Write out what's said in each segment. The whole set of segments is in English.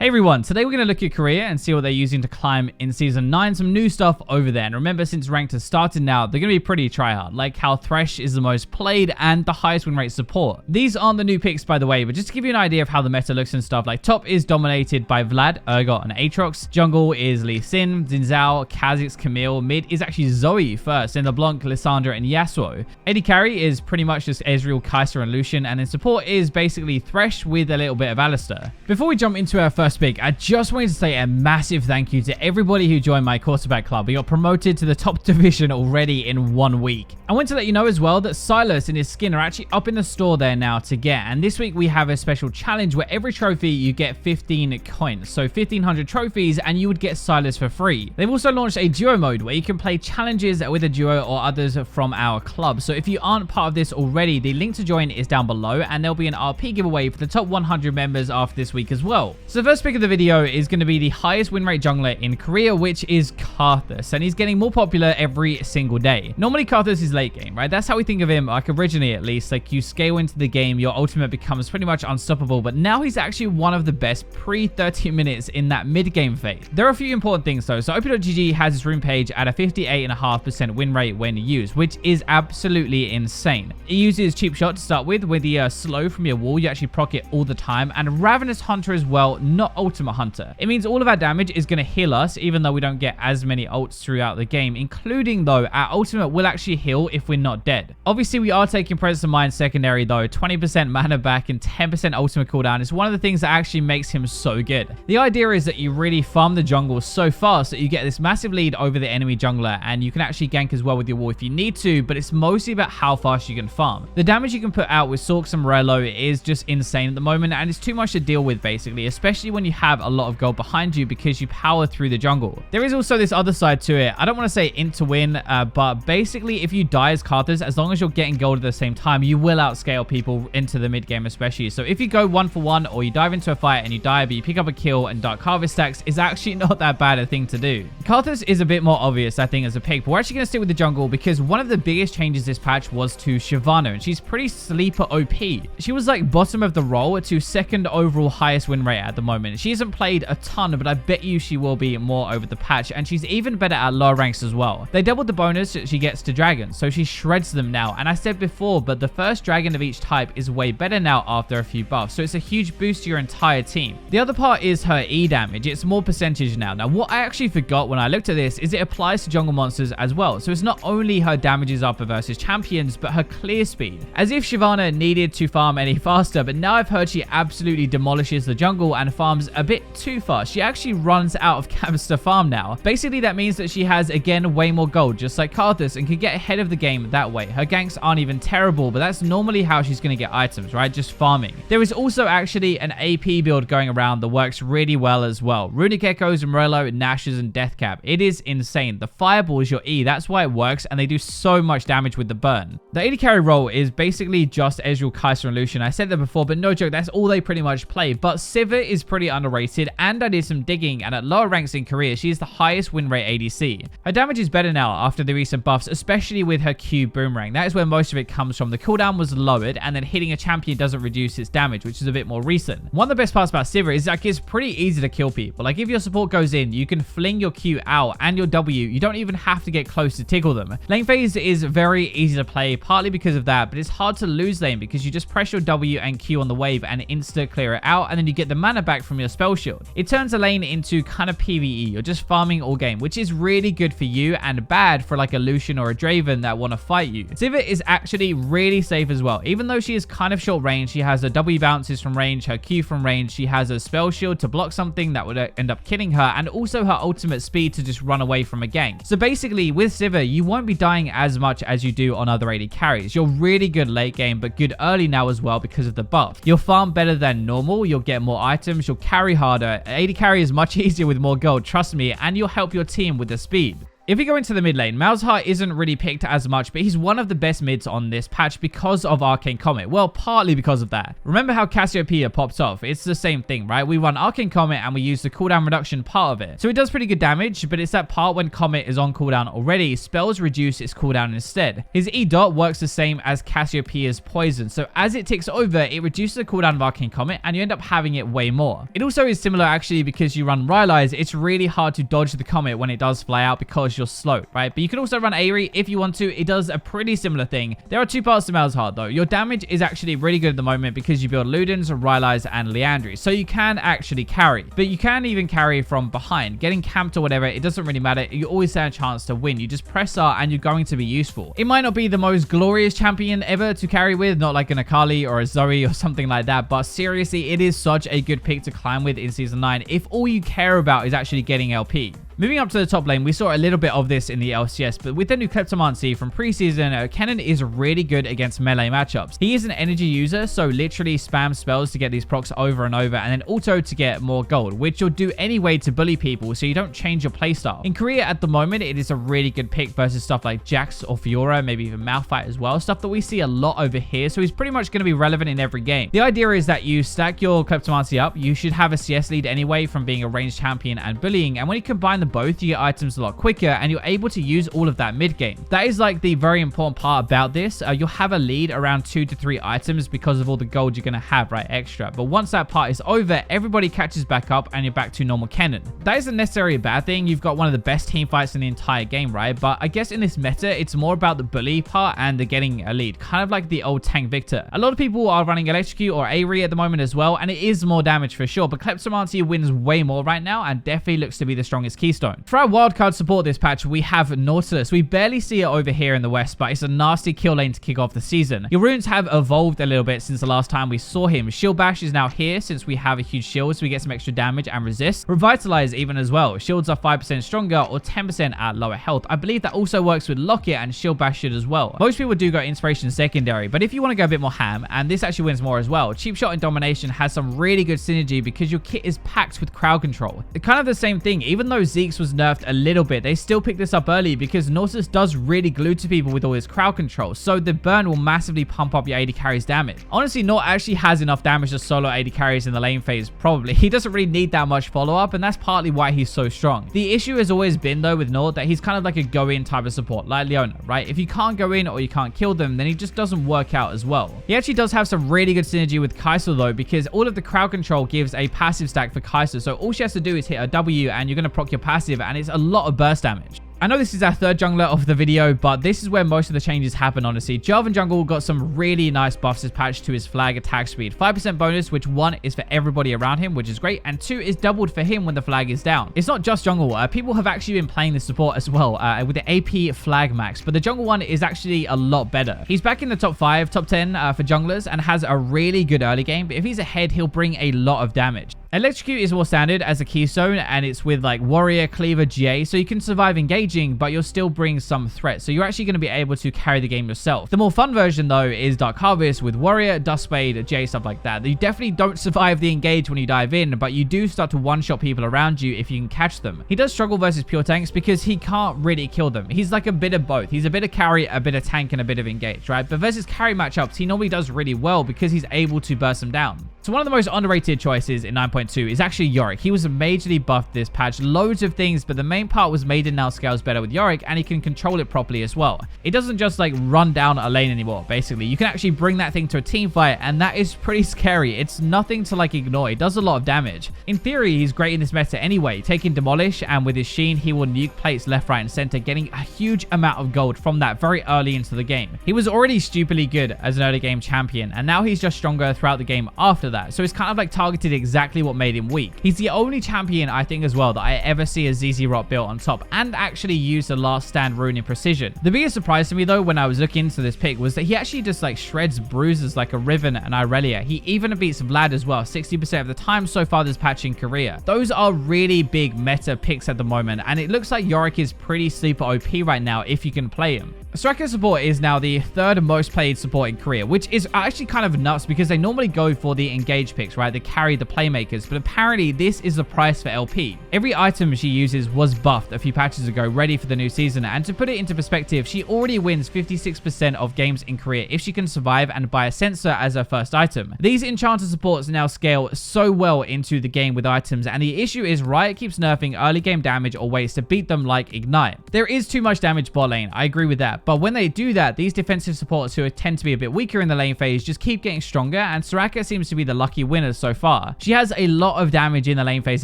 Hey everyone, today we're going to look at Korea and see what they're using to climb in Season 9, some new stuff over there. And remember, since Ranked has started now, they're going to be pretty tryhard, like how Thresh is the most played and the highest win rate support. These aren't the new picks, by the way, but just to give you an idea of how the meta looks and stuff, like top is dominated by Vlad, Urgot, and Aatrox. Jungle is Lee Sin, Xin Zhao, Kha'Zix, Camille. Mid is actually Zoe first, then LeBlanc, Lissandra, and Yasuo. AD carry is pretty much just Ezreal, Kai'Sa, and Lucian, and then support is basically Thresh with a little bit of Alistar. Before we jump into our first pick, I just wanted to say a massive thank you to everybody who joined my quarterback club. We got promoted to the top division already in 1 week. I want to let you know as well that Silas and his skin are actually up in the store there now to get. And this week we have a special challenge where every trophy you get 15 coins. So 1500 trophies and you would get Silas for free. They've also launched a duo mode where you can play challenges with a duo or others from our club. So if you aren't part of this already, the link to join is down below and there'll be an RP giveaway for the top 100 members after this week as well. So the first pick of the video is going to be the highest win rate jungler in Korea, which is Karthus, and he's getting more popular every single day. Normally Karthus is late game, right? That's how we think of him, like originally at least. Like you scale into the game, your ultimate becomes pretty much unstoppable, but now he's actually one of the best pre 30 minutes in that mid game phase. There are a few important things though. So OP.GG has its rune page at a 58.5% win rate when used, which is absolutely insane. It uses cheap shot to start with the slow from your wall. You actually proc it all the time, and Ravenous Hunter as well, not Ultimate Hunter. It means all of our damage is going to heal us, even though we don't get as many ults throughout the game, including though our ultimate will actually heal if we're not dead. Obviously we are taking Presence of Mind secondary though. 20% mana back and 10% ultimate cooldown is one of the things that actually makes him so good. The idea is that you really farm the jungle so fast that you get this massive lead over the enemy jungler, and you can actually gank as well with your wall if you need to, but it's mostly about how fast you can farm. The damage you can put out with Sorks and Morello is just insane at the moment, and it's too much to deal with basically, especially when you have a lot of gold behind you because you power through the jungle. There is also this other side to it. I don't want to say int to win, but basically if you die as Karthus, as long as you're getting gold at the same time, you will outscale people into the mid game especially. So if you go 1-for-1 or you dive into a fight and you die but you pick up a kill and Dark Harvest stacks, is actually not that bad a thing to do. Karthus is a bit more obvious I think as a pick, but we're actually going to stick with the jungle because one of the biggest changes this patch was to Shyvana, and she's pretty sleeper OP. She was like bottom of the roll to second overall highest win rate at the moment. She hasn't played a ton, but I bet you she will be more over the patch, and she's even better at lower ranks as well. They doubled the bonus that she gets to dragons, so she shreds them now. And I said before, but the first dragon of each type is way better now after a few buffs, so it's a huge boost to your entire team. The other part is her E damage. It's more percentage now. Now what I actually forgot when I looked at this is it applies to jungle monsters as well, so it's not only her damage is up versus champions, but her clear speed. As if Shyvana needed to farm any faster, but now I've heard she absolutely demolishes the jungle and farms a bit too fast. She actually runs out of camps to farm now. Basically that means that she has again way more gold, just like Karthus, and can get ahead of the game that way. Her ganks aren't even terrible, but that's normally how she's going to get items, right? Just farming. There is also actually an AP build going around that works really well as well. Runic Echoes, Morello, Nashes, and Deathcap. It is insane. The Fireball is your E. That's why it works, and they do so much damage with the burn. The AD carry role is basically just Ezreal, Kai'Sa, and Lucian. I said that before, but no joke, that's all they pretty much play. But Sivir is pretty underrated, and I did some digging, and at lower ranks in Korea, she is the highest win rate ADC. Her damage is better now after the recent buffs, especially with her Q boomerang. That is where most of it comes from. The cooldown was lowered, and then hitting a champion doesn't reduce its damage, which is a bit more recent. One of the best parts about Sivir is like it's pretty easy to kill people. Like if your support goes in, you can fling your Q out and your W. You don't even have to get close to tickle them. Lane phase is very easy to play, partly because of that, but it's hard to lose lane because you just press your W and Q on the wave and insta clear it out, and then you get the mana back from your spell shield. It turns a lane into kind of PvE. You're just farming all game, which is really good for you and bad for like a Lucian or a Draven that want to fight you. Sivir is actually really safe as well. Even though she is kind of short range, she has a W bounces from range, her Q from range, she has a spell shield to block something that would end up killing her, and also her ultimate speed to just run away from a gank. So basically with Sivir, you won't be dying as much as you do on other AD carries. You're really good late game, but good early now as well because of the buff. You'll farm better than normal, you'll get more items, you'll carry harder. AD carry is much easier with more gold, trust me, and you'll help your team with the speed. If we go into the mid lane, Malzahar isn't really picked as much, but he's one of the best mids on this patch because of Arcane Comet. Well, partly because of that. Remember how Cassiopeia popped off? It's the same thing, right? We run Arcane Comet and we use the cooldown reduction part of it. So it does pretty good damage, but it's that part when Comet is on cooldown already, spells reduce its cooldown instead. His E dot works the same as Cassiopeia's poison, so as it ticks over, it reduces the cooldown of Arcane Comet and you end up having it way more. It also is similar actually because you run Rylai's, it's really hard to dodge the Comet when it does fly out because you're slow, right? But you can also run Aerie if you want to. It does a pretty similar thing. There are two parts to Malzahar though. Your damage is actually really good at the moment because you build Ludens, Rylai's, and Liandry's, so you can actually carry. But you can even carry from behind. Getting camped or whatever, it doesn't really matter. You always stand a chance to win. You just press R and you're going to be useful. It might not be the most glorious champion ever to carry with, not like an Akali or a Zoe or something like that, but seriously, it is such a good pick to climb with in Season 9 if all you care about is actually getting LP. Moving up to the top lane, we saw a little bit of this in the LCS, but with the new Kleptomancy from preseason, Kennen is really good against melee matchups. He is an energy user, so literally spam spells to get these procs over and over, and then auto to get more gold, which you'll do anyway to bully people, so you don't change your playstyle. In Korea at the moment, it is a really good pick versus stuff like Jax or Fiora, maybe even Malphite as well, stuff that we see a lot over here, so he's pretty much going to be relevant in every game. The idea is that you stack your Kleptomancy up, you should have a CS lead anyway from being a ranged champion and bullying, and when you combine both, you get items a lot quicker and you're able to use all of that mid game. That is like the very important part about this. You'll have a lead around 2 to 3 items because of all the gold you're going to have, right, extra. But once that part is over, everybody catches back up and you're back to normal Kennen. That isn't necessarily a bad thing. You've got one of the best team fights in the entire game, right? But I guess in this meta, it's more about the bully part and the getting a lead, kind of like the old tank Victor. A lot of people are running Electrocute or Aerie at the moment as well, and it is more damage for sure, but Kleptomancy wins way more right now and definitely looks to be the strongest keystone. For our wildcard support this patch, we have Nautilus. We barely see it over here in the west, but it's a nasty kill lane to kick off the season. Your runes have evolved a little bit since the last time we saw him. Shield Bash is now here since we have a huge shield, so we get some extra damage and resist. Revitalize even as well. Shields are 5% stronger or 10% at lower health. I believe that also works with Locket, and Shield Bash should as well. Most people do go Inspiration secondary, but if you want to go a bit more ham, and this actually wins more as well, Cheap Shot and Domination has some really good synergy because your kit is packed with crowd control. Kind of the same thing, even though Zeke's was nerfed a little bit, they still pick this up early because Nautilus does really glue to people with all his crowd control, so the burn will massively pump up your AD carries damage. Honestly, Naut actually has enough damage to solo AD carries in the lane phase, probably. He doesn't really need that much follow-up, and that's partly why he's so strong. The issue has always been, though, with Naut that he's kind of like a go-in type of support, like Leona, right? If you can't go in or you can't kill them, then he just doesn't work out as well. He actually does have some really good synergy with Kai'Sa, though, because all of the crowd control gives a passive stack for Kai'Sa, so all she has to do is hit a W, and you're going to proc your passive, and it's a lot of burst damage. I know this is our third jungler of the video, but this is where most of the changes happen, honestly. Jarvan Jungle got some really nice buffs this patch to his flag attack speed. 5% bonus, which 1 is for everybody around him, which is great, and 2 is doubled for him when the flag is down. It's not just jungle. People have actually been playing this support as well with the AP flag max, but the jungle one is actually a lot better. He's back in the top 5, top 10 for junglers and has a really good early game, but if he's ahead, he'll bring a lot of damage. Electrocute is more standard as a keystone, and it's with like Warrior, Cleaver, GA, so you can survive engaging, but you'll still bring some threat, so you're actually going to be able to carry the game yourself. The more fun version, though, is Dark Harvest with Warrior, Duskblade, GA, stuff like that. You definitely don't survive the engage when you dive in, but you do start to one-shot people around you if you can catch them. He does struggle versus pure tanks because he can't really kill them. He's like a bit of both. He's a bit of carry, a bit of tank, and a bit of engage, right? But versus carry matchups, he normally does really well because he's able to burst them down. So one of the most underrated choices in 9.2 is actually Yorick. He was majorly buffed this patch, loads of things, but the main part was Maiden now scales better with Yorick, and he can control it properly as well. It doesn't just like run down a lane anymore, basically. You can actually bring that thing to a team fight, and that is pretty scary. It's nothing to like ignore. It does a lot of damage. In theory, he's great in this meta anyway. Taking Demolish, and with his Sheen, he will nuke plates left, right, and center, getting a huge amount of gold from that very early into the game. He was already stupidly good as an early game champion, and now he's just stronger throughout the game after that. So it's kind of like targeted exactly what made him weak. He's the only champion, I think, as well, that I ever see a ZZ Rot built on top and actually use the last stand rune in precision. The biggest surprise to me, though, when I was looking into this pick was that he actually just like shreds bruisers like a Riven and Irelia. He even beats Vlad as well, 60% of the time so far this patch in Korea. Those are really big meta picks at the moment, and it looks like Yorick is pretty super OP right now if you can play him. Striker support is now the third most played support in Korea, which is actually kind of nuts because they normally go for the engage picks, right? That carry the playmakers, but apparently this is the price for LP. Every item she uses was buffed a few patches ago, ready for the new season, and to put it into perspective, she already wins 56% of games in Korea if she can survive and buy a sensor as her first item. These enchanter supports now scale so well into the game with items, and the issue is Riot keeps nerfing early game damage or ways to beat them like Ignite. There is too much damage bot lane, I agree with that, but when they do that, these defensive supports who tend to be a bit weaker in the lane phase just keep getting stronger, and Soraka seems to be the lucky winner so far. She has a lot of damage in the lane phase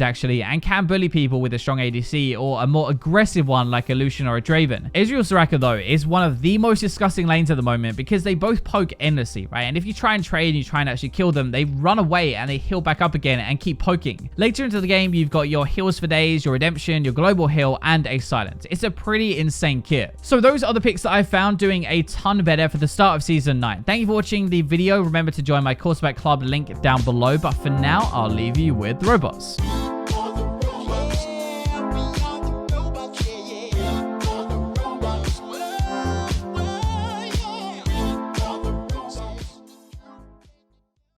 actually, and can bully people with a strong ADC or a more aggressive one like a Lucian or a Draven. Ezreal Soraka though is one of the most disgusting lanes at the moment because they both poke endlessly, right? And if you try and trade and you try and actually kill them, they run away and they heal back up again and keep poking. Later into the game, you've got your heals for days, your redemption, your global heal, and a silence. It's a pretty insane kit. So those are the picks that I found doing a ton better for the start of Season 9. Thank you for watching the video. Remember to join my Quarterback Club, link down below. But for now, I'll leave you with the robots.